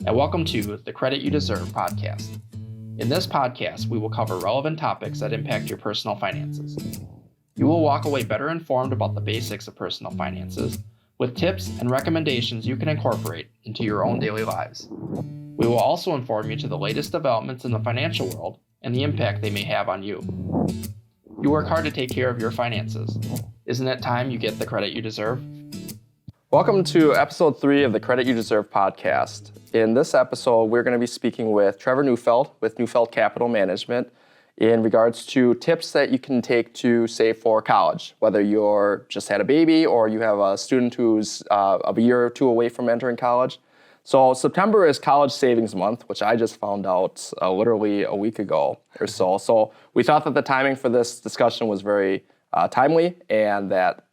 and welcome to the Credit You Deserve podcast. In this podcast, we will cover relevant topics that impact your personal finances. You will walk away better informed about the basics of personal finances, with tips and recommendations you can incorporate into your own daily lives. We will also inform you to the latest developments in the financial world and the impact they may have on you. You work hard to take care of your finances. Isn't it time you get the credit you deserve? Welcome to episode 3 of the Credit You Deserve podcast. In this episode, we're going to be speaking with Trevor Neufeld with Neufeld Capital Management in regards to tips that you can take to save for college, whether you're just had a baby or you have a student who's a year or two away from entering college. So September is college savings month, which I just found out literally a week ago or so. So we thought that the timing for this discussion was very timely, and that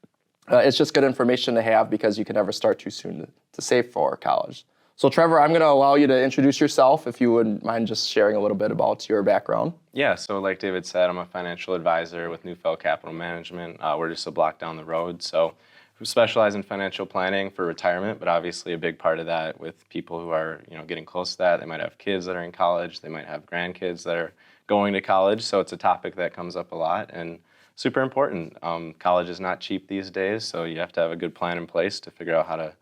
it's just good information to have because you can never start too soon to save for college. So Trevor, I'm going to allow you to introduce yourself, if you wouldn't mind just sharing a little bit about your background. Yeah, so like David said, I'm a financial advisor with Neufeld Capital Management. We're just a block down the road. So we specialize in financial planning for retirement, but obviously a big part of that with people who are, getting close to that. They might have kids that are in college. They might have grandkids that are going to college. So it's a topic that comes up a lot and super important. College is not cheap these days, so you have to have a good plan in place to figure out how to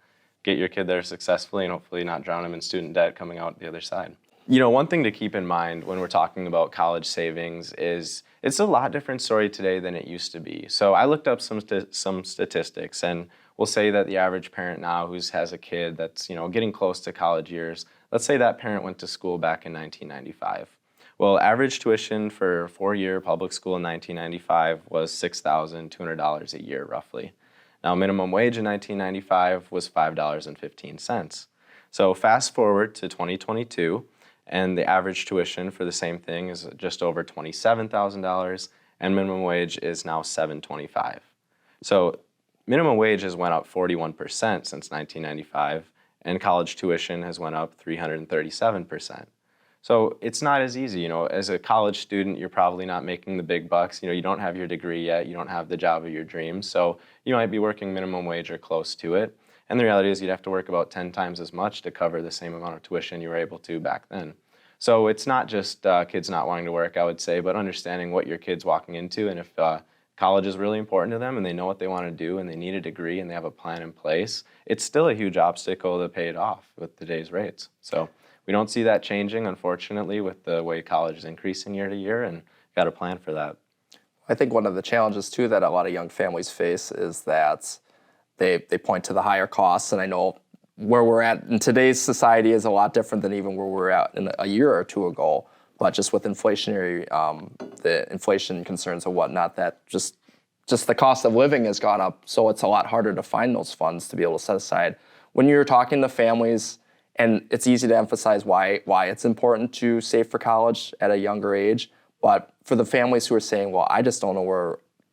get your kid there successfully and hopefully not drown them in student debt coming out the other side. One thing to keep in mind when we're talking about college savings is it's a lot different story today than it used to be. So I looked up some statistics, and we'll say that the average parent now who has a kid that's getting close to college years, let's say that parent went to school back in 1995. Well, average tuition for a 4-year public school in 1995 was $6,200 a year, roughly. Now, minimum wage in 1995 was $5.15. So fast forward to 2022, and the average tuition for the same thing is just over $27,000, and minimum wage is now $7.25. So minimum wage has went up 41% since 1995, and college tuition has went up 337%. So it's not as easy, as a college student, you're probably not making the big bucks. You don't have your degree yet, you don't have the job of your dreams, so you might be working minimum wage or close to it. And the reality is you'd have to work about 10 times as much to cover the same amount of tuition you were able to back then. So it's not just kids not wanting to work, I would say, but understanding what your kid's walking into, and if college is really important to them and they know what they want to do and they need a degree and they have a plan in place, it's still a huge obstacle to pay it off with today's rates. So we don't see that changing, unfortunately, with the way college is increasing year to year, and got a plan for that. I think one of the challenges, too, that a lot of young families face is that they point to the higher costs, and I know where we're at in today's society is a lot different than even where we're at in a year or two ago, but just with inflationary, the inflation concerns and whatnot, that just the cost of living has gone up, so it's a lot harder to find those funds to be able to set aside. When you're talking to families, and it's easy to emphasize why it's important to save for college at a younger age. But for the families who are saying, well, I just don't know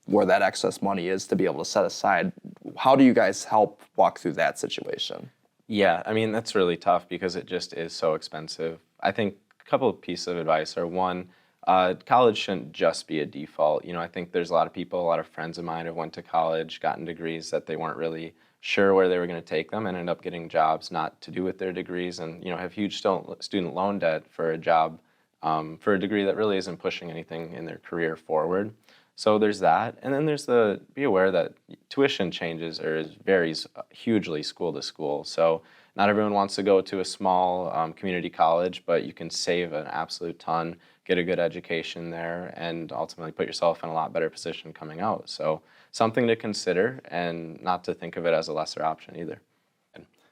where that excess money is to be able to set aside, how do you guys help walk through that situation? Yeah, that's really tough because it just is so expensive. I think a couple of pieces of advice are, one, college shouldn't just be a default. I think there's a lot of friends of mine have went to college, gotten degrees that they weren't really sure where they were going to take them, and ended up getting jobs not to do with their degrees, and have huge student loan debt for a job, for a degree that really isn't pushing anything in their career forward. So there's that, and then there's be aware that tuition changes or varies hugely school to school. So not everyone wants to go to a small community college, but you can save an absolute ton, get a good education there, and ultimately put yourself in a lot better position coming out. So something to consider, and not to think of it as a lesser option either.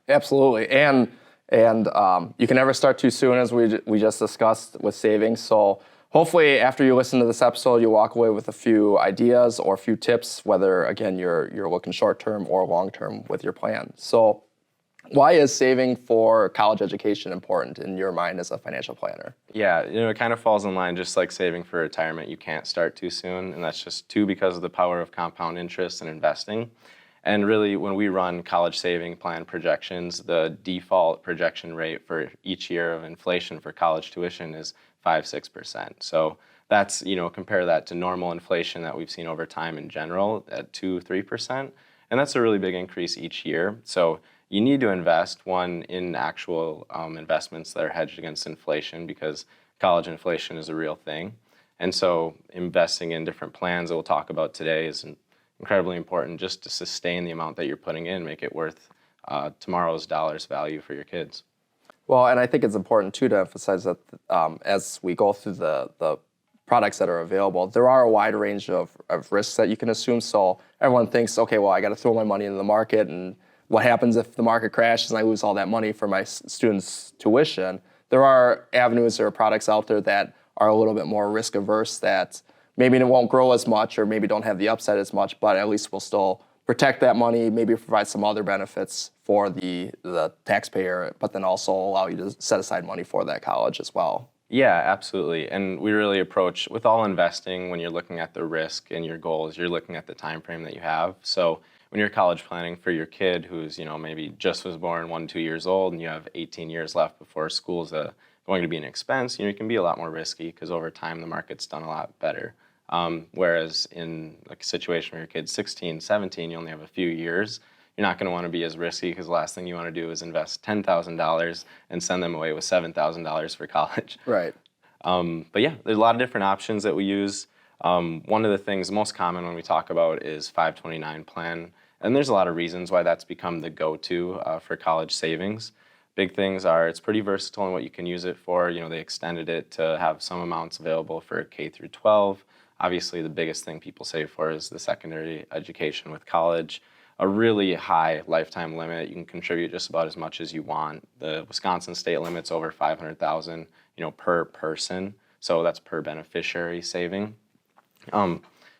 Absolutely, and you can never start too soon, as we just discussed with savings. So hopefully, after you listen to this episode, you'll walk away with a few ideas or a few tips, whether again you're looking short term or long term with your plan. So, why is saving for college education important in your mind as a financial planner? Yeah, it kind of falls in line just like saving for retirement. You can't start too soon, and that's just because of the power of compound interest and investing. And really, when we run college saving plan projections, the default projection rate for each year of inflation for college tuition is 5-6%. So that's, compare that to normal inflation that we've seen over time in general at 2-3%. And that's a really big increase each year. So you need to invest, one, in actual investments that are hedged against inflation, because college inflation is a real thing. And so investing in different plans that we'll talk about today is incredibly important just to sustain the amount that you're putting in, make it worth tomorrow's dollars value for your kids. Well, and I think it's important too to emphasize that as we go through the products that are available, there are a wide range of risks that you can assume. So everyone thinks, okay, well, I got to throw my money into the market, and what happens if the market crashes and I lose all that money for my students' tuition? There are avenues or products out there that are a little bit more risk averse, that maybe it won't grow as much or maybe don't have the upside as much, but at least will still protect that money, maybe provide some other benefits for the taxpayer, but then also allow you to set aside money for that college as well. Yeah, absolutely. And we really approach, with all investing, when you're looking at the risk and your goals, you're looking at the time frame that you have. So when you're college planning for your kid who's, maybe just was born 1-2 years old, and you have 18 years left before school's going to be an expense, it can be a lot more risky because over time the market's done a lot better. Whereas in like a situation where your kid's 16, 17, you only have a few years, you're not going to want to be as risky, because the last thing you want to do is invest $10,000 and send them away with $7,000 for college. Right. But yeah, there's a lot of different options that we use. One of the things most common when we talk about is 529 plan. And there's a lot of reasons why that's become the go-to for college savings. Big things are it's pretty versatile in what you can use it for. They extended it to have some amounts available for K through 12. Obviously, the biggest thing people save for is the secondary education with college. A really high lifetime limit. You can contribute just about as much as you want. The Wisconsin state limit's over $500,000, per person. So that's per beneficiary saving.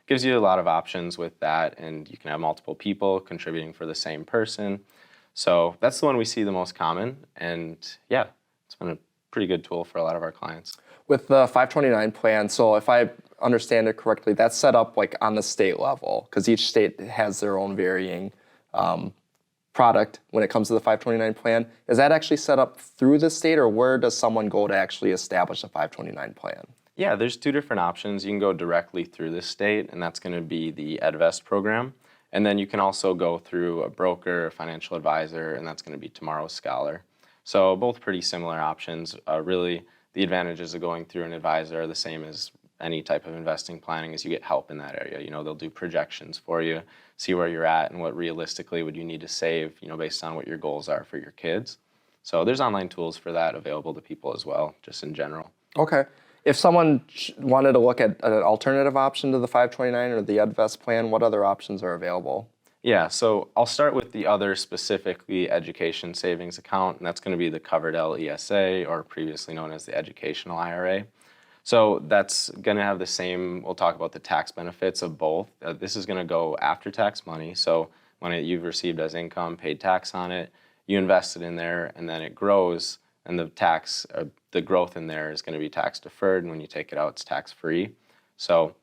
Gives you a lot of options with that, and you can have multiple people contributing for the same person. So that's the one we see the most common, and yeah, it's been a pretty good tool for a lot of our clients. With the 529 plan, so if I understand it correctly, that's set up like on the state level, because each state has their own varying product when it comes to the 529 plan. Is that actually set up through the state, or where does someone go to actually establish a 529 plan? Yeah, there's two different options. You can go directly through the state, and that's going to be the EdVest program. And then you can also go through a broker, a financial advisor, and that's going to be Tomorrow's Scholar. So both pretty similar options. Really, the advantages of going through an advisor are the same as any type of investing planning, is you get help in that area. They'll do projections for you, see where you're at and what realistically would you need to save, based on what your goals are for your kids. So there's online tools for that available to people as well, just in general. Okay. If someone wanted to look at an alternative option to the 529 or the EdVest plan, what other options are available? Yeah, so I'll start with the other specifically education savings account, and that's going to be the Coverdell ESA, or previously known as the Educational IRA. So that's going to have the same, we'll talk about the tax benefits of both. This is going to go after tax money, so money that you've received as income, paid tax on it, you invest it in there, and then it grows, and the growth in there is going to be tax deferred, and when you take it out, it's tax free. So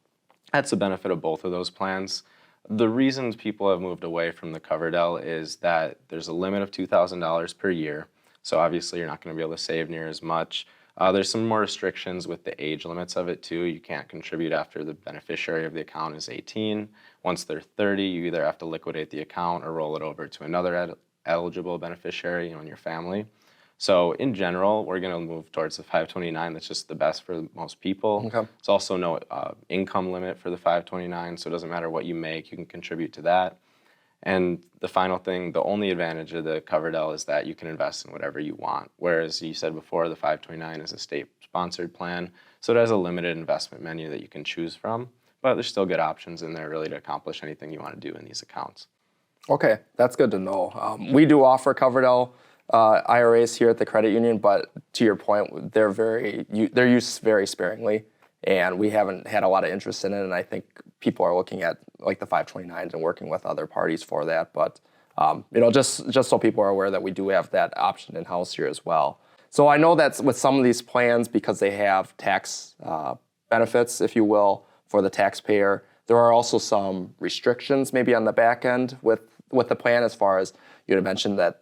that's the benefit of both of those plans. The reasons people have moved away from the Coverdell is that there's a limit of $2,000 per year. So obviously you're not going to be able to save near as much. There's some more restrictions with the age limits of it too. You can't contribute after the beneficiary of the account is 18. Once they're 30, you either have to liquidate the account or roll it over to another eligible beneficiary in your family. So in general, we're going to move towards the 529. That's just the best for most people. Okay. It's also no income limit for the 529, so it doesn't matter what you make, you can contribute to that. And the final thing, the only advantage of the Coverdell is that you can invest in whatever you want. Whereas you said before, the 529 is a state-sponsored plan, so it has a limited investment menu that you can choose from. But there's still good options in there really to accomplish anything you want to do in these accounts. Okay, that's good to know. We do offer Coverdell IRAs here at the credit union, but to your point, they're used very sparingly, and we haven't had a lot of interest in it. And I think people are looking at like the 529s and working with other parties for that. But just so people are aware that we do have that option in house here as well. So I know that with some of these plans, because they have tax benefits, if you will, for the taxpayer, there are also some restrictions maybe on the back end with the plan, as far as you had mentioned that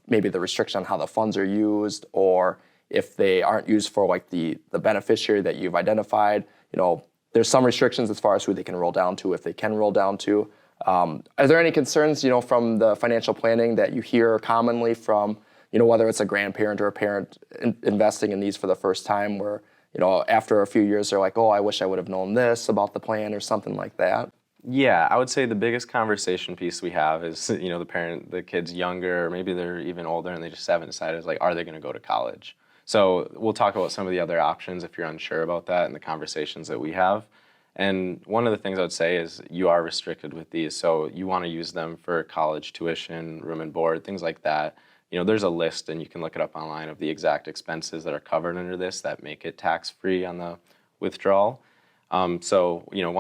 maybe the restriction on how the funds are used, or if they aren't used for like the beneficiary that you've identified. There's some restrictions as far as who they can roll down to, if they can roll down to. Are there any concerns, from the financial planning that you hear commonly from, whether it's a grandparent or a parent investing in these for the first time where, after a few years they're like, oh, I wish I would have known this about the plan or something like that? Yeah, I would say the biggest conversation piece we have is, the kid's younger, or maybe they're even older and they just haven't decided, like, are they going to go to college? So we'll talk about some of the other options if you're unsure about that in the conversations that we have. And one of the things I would say is you are restricted with these, so you want to use them for college tuition, room and board, things like that. There's a list, and you can look it up online, of the exact expenses that are covered under this that make it tax-free on the withdrawal. One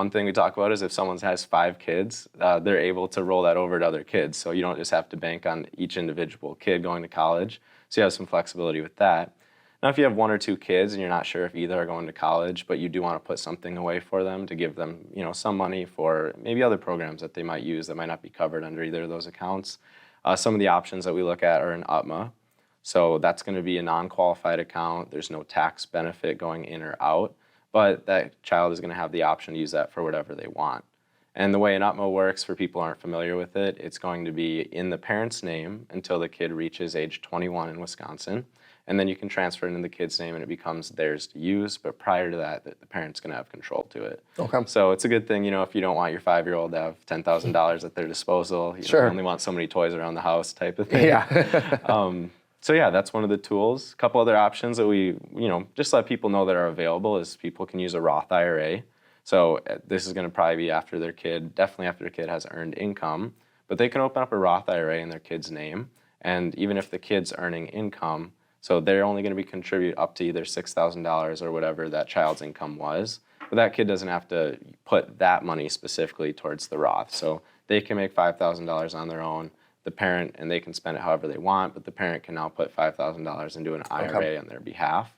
thing we talk about is if someone has 5 kids, they're able to roll that over to other kids. So you don't just have to bank on each individual kid going to college. So you have some flexibility with that. Now, if you have 1 or 2 kids and you're not sure if either are going to college, but you do want to put something away for them to give them, some money for maybe other programs that they might use that might not be covered under either of those accounts, some of the options that we look at are an UTMA. So that's going to be a non-qualified account. There's no tax benefit going in or out, but that child is going to have the option to use that for whatever they want. And the way an UTMA works, for people who aren't familiar with it, it's going to be in the parent's name until the kid reaches age 21 in Wisconsin. And then you can transfer it into the kid's name and it becomes theirs to use. But prior to that, the parent's going to have control to it. Okay. So it's a good thing, if you don't want your 5-year-old to have $10,000 at their disposal, you Sure. only want so many toys around the house type of thing. Yeah. So yeah, that's one of the tools. A couple other options that we, just let people know that are available is people can use a Roth IRA. So this is going to probably be definitely after their kid has earned income, but they can open up a Roth IRA in their kid's name. And even if the kid's earning income, so they're only going to be contribute up to either $6,000 or whatever that child's income was, but that kid doesn't have to put that money specifically towards the Roth. So they can make $5,000 on their own, the parent, and they can spend it however they want, but the parent can now put $5,000 into an IRA on their behalf.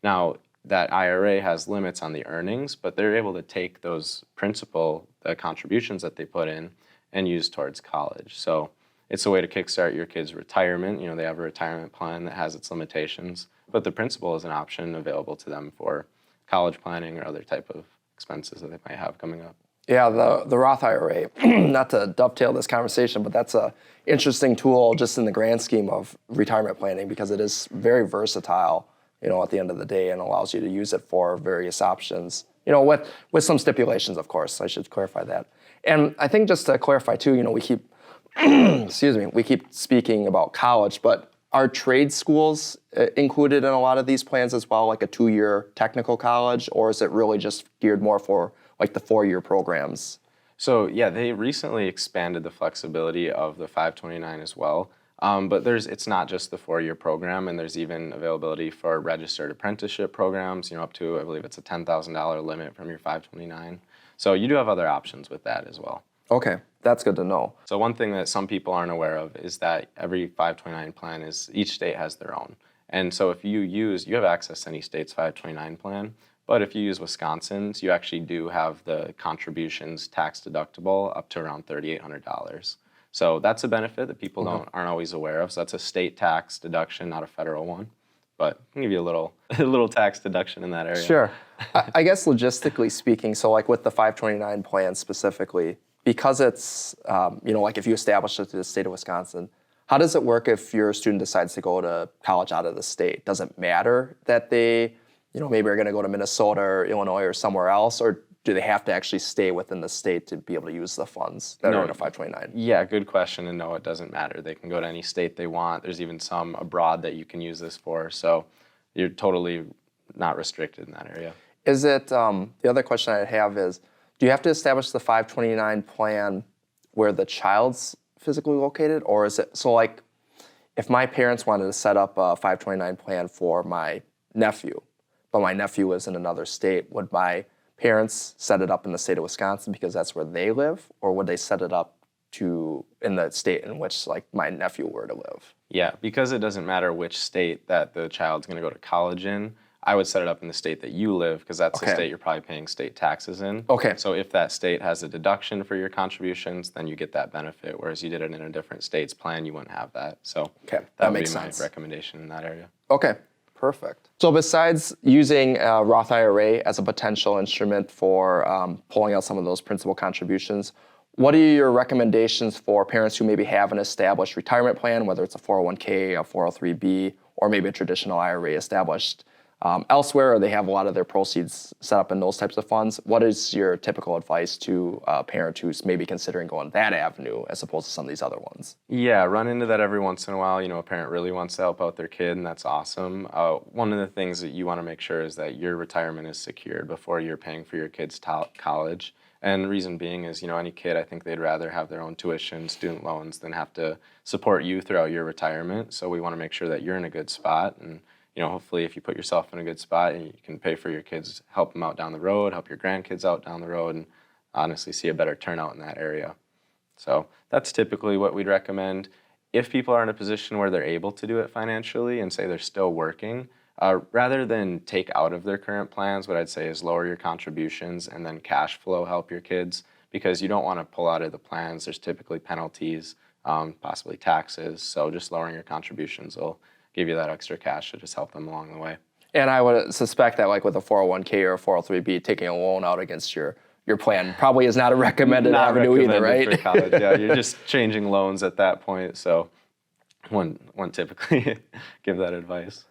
Now, that IRA has limits on the earnings, but they're able to take those the contributions that they put in, and use towards college. So it's a way to kickstart your kid's retirement. They have a retirement plan that has its limitations, but the principal is an option available to them for college planning or other type of expenses that they might have coming up. Yeah, the Roth IRA, not to dovetail this conversation, but that's a interesting tool just in the grand scheme of retirement planning because it is very versatile, at the end of the day, and allows you to use it for various options, with some stipulations, of course. I should clarify that. And I think just to clarify too, we keep, we keep speaking about college, but are trade schools included in a lot of these plans as well, like a 2-year technical college, or is it really just geared more for like the 4-year programs? So yeah, they recently expanded the flexibility of the 529 as well. But it's not just the 4-year program, and there's even availability for registered apprenticeship programs, up to, I believe it's a $10,000 limit from your 529. So you do have other options with that as well. Okay, that's good to know. So one thing that some people aren't aware of is that every 529 plan each state has their own. And so if you have access to any state's 529 plan, but if you use Wisconsin's, you actually do have the contributions tax deductible up to around $3,800. So that's a benefit that people aren't always aware of. So that's a state tax deduction, not a federal one. But I can give you a little tax deduction in that area. Sure. I guess logistically speaking, so like with the 529 plan specifically, because it's, like if you establish it to the state of Wisconsin, how does it work if your student decides to go to college out of the state? Does it matter that they, maybe are going to go to Minnesota or Illinois or somewhere else, or do they have to actually stay within the state to be able to use the funds that are in a 529? Yeah, good question. And no, it doesn't matter. They can go to any state they want. There's even some abroad that you can use this for. So you're totally not restricted in that area. Is it, the other question I have is, do you have to establish the 529 plan where the child's physically located? Or is it, so like, if my parents wanted to set up a 529 plan for my nephew, but my nephew is in another state, would my parents set it up in the state of Wisconsin because that's where they live, or would they set it up in the state in which like my nephew were to live? Yeah, because it doesn't matter which state that the child's going to go to college in, I would set it up in the state that you live because that's the state you're probably paying state taxes in. Okay. So if that state has a deduction for your contributions, then you get that benefit, whereas you did it in a different state's plan, you wouldn't have that. So that would be my recommendation in that area. Okay. Perfect. So besides using a Roth IRA as a potential instrument for pulling out some of those principal contributions, What are your recommendations for parents who maybe have an established retirement plan, whether it's a 401k, a 403b, or maybe a traditional IRA established elsewhere, or they have a lot of their proceeds set up in those types of funds? What is your typical advice to a parent who's maybe considering going that avenue as opposed to some of these other ones? Yeah, run into that every once in a while. A parent really wants to help out their kid, and that's awesome. One of the things that you want to make sure is that your retirement is secured before you're paying for your kid's college. And the reason being is, any kid, I think they'd rather have their own tuition, student loans, than have to support you throughout your retirement. So we want to make sure that you're in a good spot. And, hopefully if you put yourself in a good spot, you can pay for your kids, help them out down the road, help your grandkids out down the road, and honestly see a better turnout in that area. So that's typically what we'd recommend. If people are in a position where they're able to do it financially and say they're still working, rather than take out of their current plans, what I'd say is lower your contributions and then cash flow help your kids, because you don't want to pull out of the plans. There's typically penalties, possibly taxes. So just lowering your contributions will give you that extra cash to just help them along the way. And I would suspect that like with a 401k or a 403b, taking a loan out against your plan probably is not a recommended avenue either, right? For college. Yeah, you're just changing loans at that point. So one typically give that advice.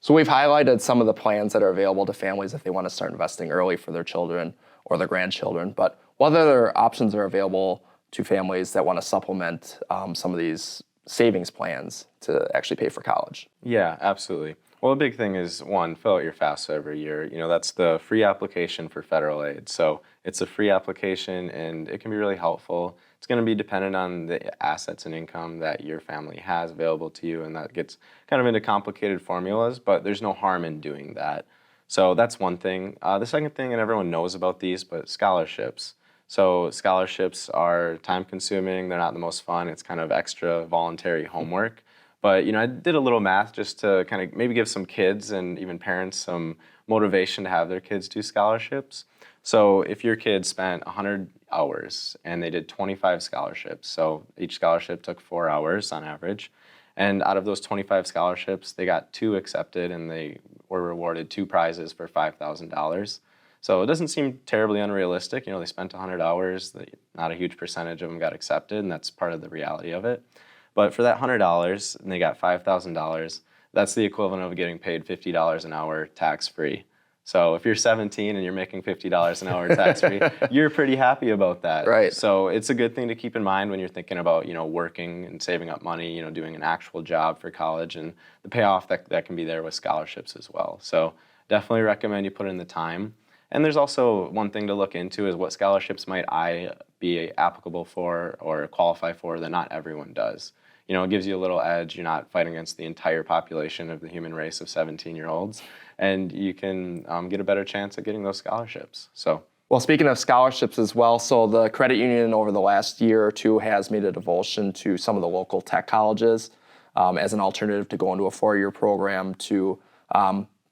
So we've highlighted some of the plans that are available to families if they want to start investing early for their children or their grandchildren. But what other options are available to families that want to supplement some of these savings plans to actually pay for college? Yeah, absolutely. Well, a big thing is, one, fill out your FAFSA every year. That's the free application for federal aid. So it's a free application, and it can be really helpful. It's going to be dependent on the assets and income that your family has available to you, and that gets kind of into complicated formulas, but there's no harm in doing that. So that's one thing. The second thing, and everyone knows about these, but scholarships. So scholarships are time-consuming. They're not the most fun. It's kind of extra voluntary homework. But, I did a little math just to kind of maybe give some kids and even parents some motivation to have their kids do scholarships. So if your kid spent 100 hours and they did 25 scholarships, so each scholarship took 4 hours on average, and out of those 25 scholarships, they got 2 accepted and they were rewarded 2 prizes for $5,000. So it doesn't seem terribly unrealistic. They spent 100 hours, not a huge percentage of them got accepted, and that's part of the reality of it. But for that $100, and they got $5,000, that's the equivalent of getting paid $50 an hour tax-free. So if you're 17 and you're making $50 an hour tax-free, you're pretty happy about that. Right. So it's a good thing to keep in mind when you're thinking about, working and saving up money, doing an actual job for college, and the payoff that can be there with scholarships as well. So definitely recommend you put in the time. And there's also one thing to look into is what scholarships might I be applicable for or qualify for that not everyone does. It gives you a little edge. You're not fighting against the entire population of the human race of 17-year-olds, and you can get a better chance at getting those scholarships. Well, speaking of scholarships as well, so the credit union over the last year or two has made a devotion to some of the local tech colleges as an alternative to going to a 4-year program to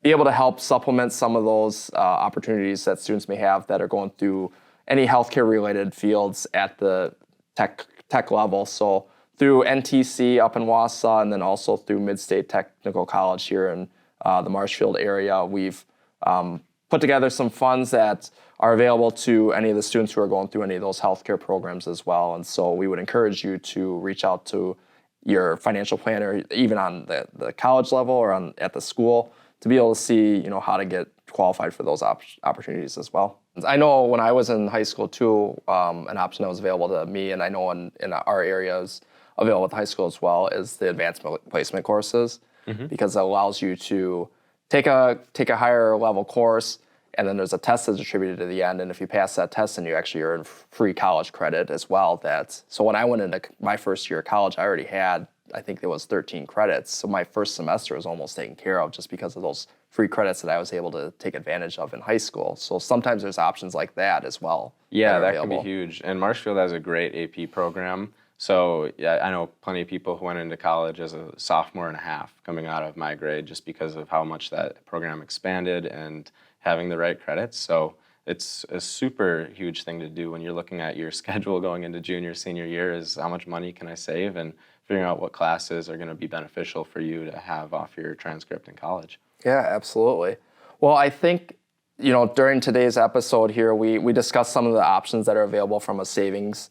be able to help supplement some of those opportunities that students may have that are going through any healthcare-related fields at the tech level. So through NTC up in Wausau, and then also through Mid-State Technical College here in the Marshfield area, we've put together some funds that are available to any of the students who are going through any of those healthcare programs as well. And so we would encourage you to reach out to your financial planner, even on the college level or at the school, to be able to see, how to get qualified for those opportunities as well. I know when I was in high school too, an option that was available to me, and I know in our areas available at high school as well, is the advanced placement courses, because it allows you to take a higher level course, and then there's a test that's attributed to the end, and if you pass that test, then you actually earn free college credit as well. So when I went into my first year of college, I already had, I think it was 13 credits. So my first semester was almost taken care of just because of those free credits that I was able to take advantage of in high school. So sometimes there's options like that as well. Yeah, that can be huge. And Marshfield has a great AP program. So yeah, I know plenty of people who went into college as a sophomore and a half coming out of my grade just because of how much that program expanded and having the right credits. So it's a super huge thing to do when you're looking at your schedule going into junior, senior year, is how much money can I save, and figuring out what classes are going to be beneficial for you to have off your transcript in college. Yeah, absolutely. Well, I think during today's episode here, we discussed some of the options that are available from a savings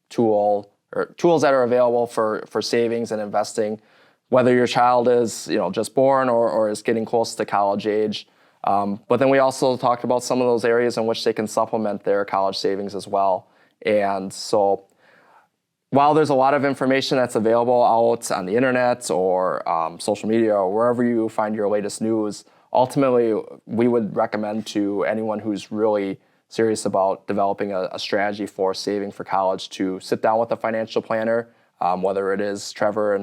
tool, or tools that are available for savings and investing, whether your child is just born or is getting close to college age. But then we also talked about some of those areas in which they can supplement their college savings as well. And so while there's a lot of information that's available out on the internet or social media or wherever you find your latest news, ultimately we would recommend to anyone who's really serious about developing a strategy for saving for college to sit down with a financial planner, whether it is Trevor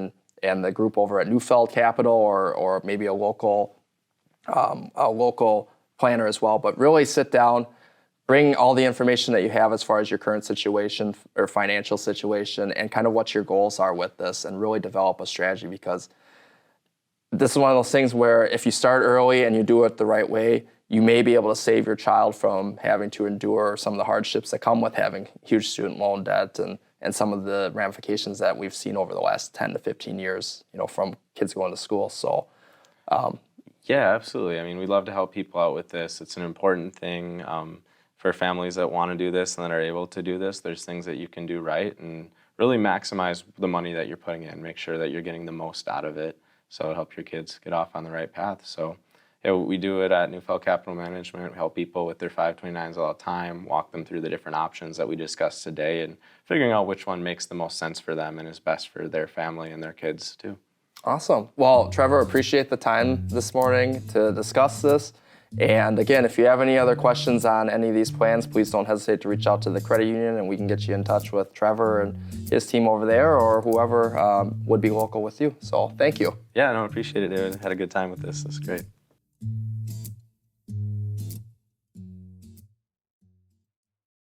and the group over at Neufeld Capital or maybe a local planner as well. But really sit down, bring all the information that you have as far as your current situation or financial situation and kind of what your goals are with this, and really develop a strategy, because this is one of those things where if you start early and you do it the right way, you may be able to save your child from having to endure some of the hardships that come with having huge student loan debt and some of the ramifications that we've seen over the last 10 to 15 years, from kids going to school. So, yeah, absolutely. I mean, we love to help people out with this. It's an important thing for families that want to do this and that are able to do this. There's things that you can do right and really maximize the money that you're putting in. Make sure that you're getting the most out of it, so it'll help your kids get off on the right path. So, we do it at Neufeld Capital Management. We help people with their 529s all the time, walk them through the different options that we discussed today and figuring out which one makes the most sense for them and is best for their family and their kids too. Awesome. Well, Trevor, appreciate the time this morning to discuss this. And again, if you have any other questions on any of these plans, please don't hesitate to reach out to the credit union and we can get you in touch with Trevor and his team over there, or whoever would be local with you. So thank you. Yeah, no, appreciate it, David. Had a good time with this. That's great.